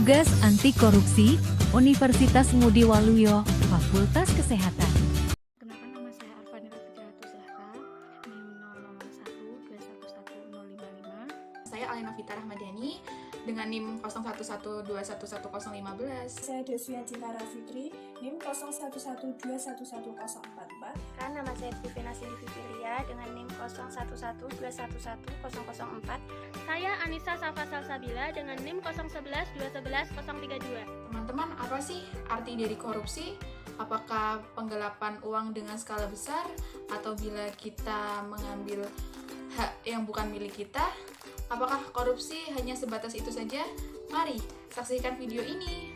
Tugas Anti Korupsi, Universitas Ngudi Waluyo, Fakultas Kesehatan. Kenalkan, nama saya Arfanira Fitriatus Zahra, NIM 001211055. Saya Alena Vita Rahmadani dengan NIM 0112111015. Saya Deswia Cintara Fitri, NIM 0112111044. Nama saya Divina Cindy Fifilia dengan NIM 0112111004. Saya Anissa Safa Salsabila dengan NIM 0112111032. Teman-teman, apa sih arti dari korupsi? Apakah penggelapan uang dengan skala besar atau bila kita mengambil hak yang bukan milik kita? Apakah korupsi hanya sebatas itu saja? Mari saksikan video ini.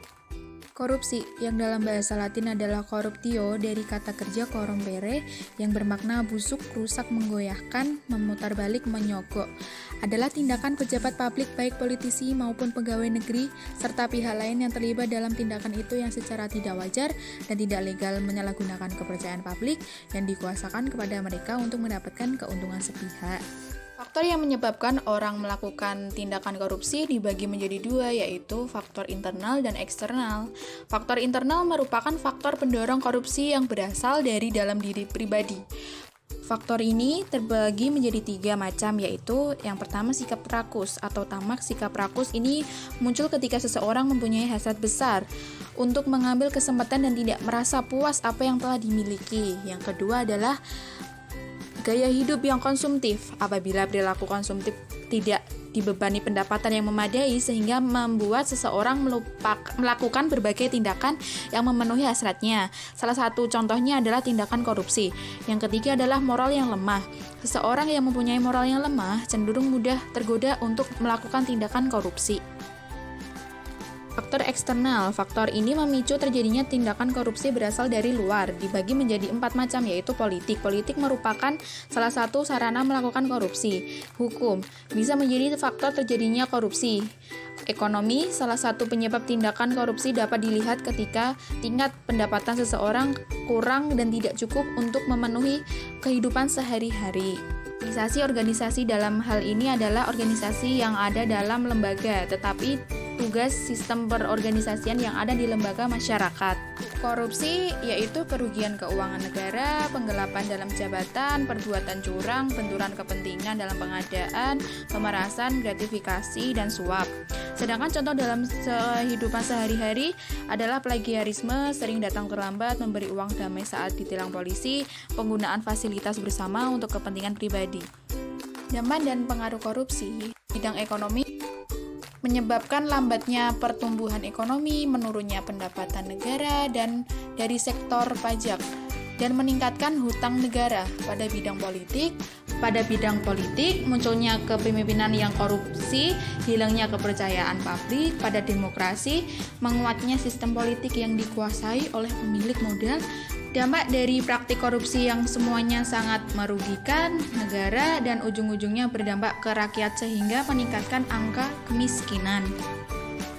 Korupsi, yang dalam bahasa Latin adalah corruptio dari kata kerja corrompere yang bermakna busuk, rusak, menggoyahkan, memutarbalik, menyogok, adalah tindakan pejabat publik baik politisi maupun pegawai negeri serta pihak lain yang terlibat dalam tindakan itu yang secara tidak wajar dan tidak legal menyalahgunakan kepercayaan publik yang dikuasakan kepada mereka untuk mendapatkan keuntungan sepihak. Faktor yang menyebabkan orang melakukan tindakan korupsi dibagi menjadi dua, yaitu faktor internal dan eksternal. Faktor internal merupakan faktor pendorong korupsi yang berasal dari dalam diri pribadi. Faktor ini terbagi menjadi tiga macam, yaitu yang pertama sikap rakus atau tamak. Sikap rakus ini muncul ketika seseorang mempunyai hasrat besar untuk mengambil kesempatan dan tidak merasa puas apa yang telah dimiliki. Yang kedua adalah gaya hidup yang konsumtif, apabila perilaku konsumtif tidak dibebani pendapatan yang memadai sehingga membuat seseorang melakukan berbagai tindakan yang memenuhi hasratnya. Salah satu contohnya adalah tindakan korupsi. Yang ketiga adalah moral yang lemah. Seseorang yang mempunyai moral yang lemah cenderung mudah tergoda untuk melakukan tindakan korupsi. Faktor eksternal. Faktor ini memicu terjadinya tindakan korupsi berasal dari luar, dibagi menjadi 4 macam, yaitu politik. Politik merupakan salah satu sarana melakukan korupsi. Hukum bisa menjadi faktor terjadinya korupsi. Ekonomi, salah satu penyebab tindakan korupsi dapat dilihat ketika tingkat pendapatan seseorang kurang dan tidak cukup untuk memenuhi kehidupan sehari-hari. Organisasi dalam hal ini adalah organisasi yang ada dalam lembaga, tetapi tugas sistem perorganisasian yang ada di lembaga masyarakat. Korupsi yaitu kerugian keuangan negara, penggelapan dalam jabatan, perbuatan curang, benturan kepentingan dalam pengadaan, pemerasan, gratifikasi, dan suap. Sedangkan contoh dalam kehidupan sehari-hari adalah plagiarisme, sering datang terlambat, memberi uang damai saat ditilang polisi, penggunaan fasilitas bersama untuk kepentingan pribadi. Dampak dan pengaruh korupsi bidang ekonomi menyebabkan lambatnya pertumbuhan ekonomi, menurunnya pendapatan negara dan dari sektor pajak, dan meningkatkan hutang negara. Pada bidang politik, munculnya kepemimpinan yang korupsi, hilangnya kepercayaan publik pada demokrasi, menguatnya sistem politik yang dikuasai oleh pemilik modal. Dampak dari praktik korupsi yang semuanya sangat merugikan negara dan ujung-ujungnya berdampak ke rakyat sehingga meningkatkan angka kemiskinan.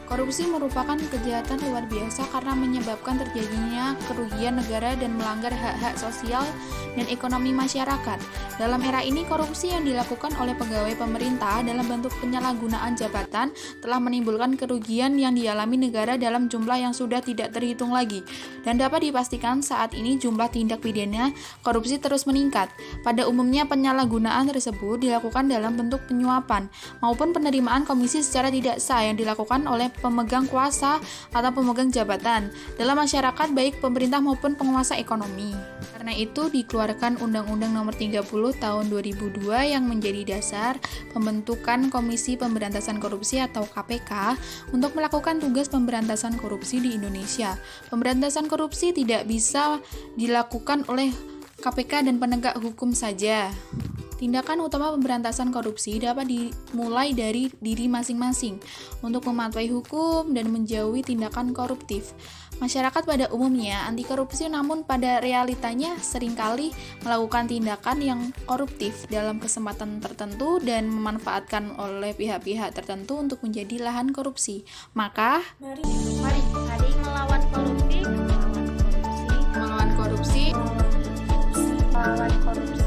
Korupsi merupakan kejahatan luar biasa karena menyebabkan terjadinya kerugian negara dan melanggar hak-hak sosial dan ekonomi masyarakat. Dalam era ini, korupsi yang dilakukan oleh pegawai pemerintah dalam bentuk penyalahgunaan jabatan telah menimbulkan kerugian yang dialami negara dalam jumlah yang sudah tidak terhitung lagi. Dan dapat dipastikan saat ini jumlah tindak pidana korupsi terus meningkat. Pada umumnya penyalahgunaan tersebut dilakukan dalam bentuk penyuapan maupun penerimaan komisi secara tidak sah yang dilakukan oleh pemegang kuasa atau pemegang jabatan dalam masyarakat baik pemerintah maupun penguasa ekonomi. Karena itu dikeluarkan Undang-Undang Nomor 30 Tahun 2002 yang menjadi dasar pembentukan Komisi Pemberantasan Korupsi atau KPK untuk melakukan tugas pemberantasan korupsi di Indonesia. Pemberantasan korupsi tidak bisa dilakukan oleh KPK dan penegak hukum saja. Tindakan utama pemberantasan korupsi dapat dimulai dari diri masing-masing untuk mematuhi hukum dan menjauhi tindakan koruptif. Masyarakat pada umumnya anti korupsi, namun pada realitanya seringkali melakukan tindakan yang koruptif dalam kesempatan tertentu dan memanfaatkan oleh pihak-pihak tertentu untuk menjadi lahan korupsi. Maka, Mari melawan korupsi. melawan korupsi. Melawan korupsi.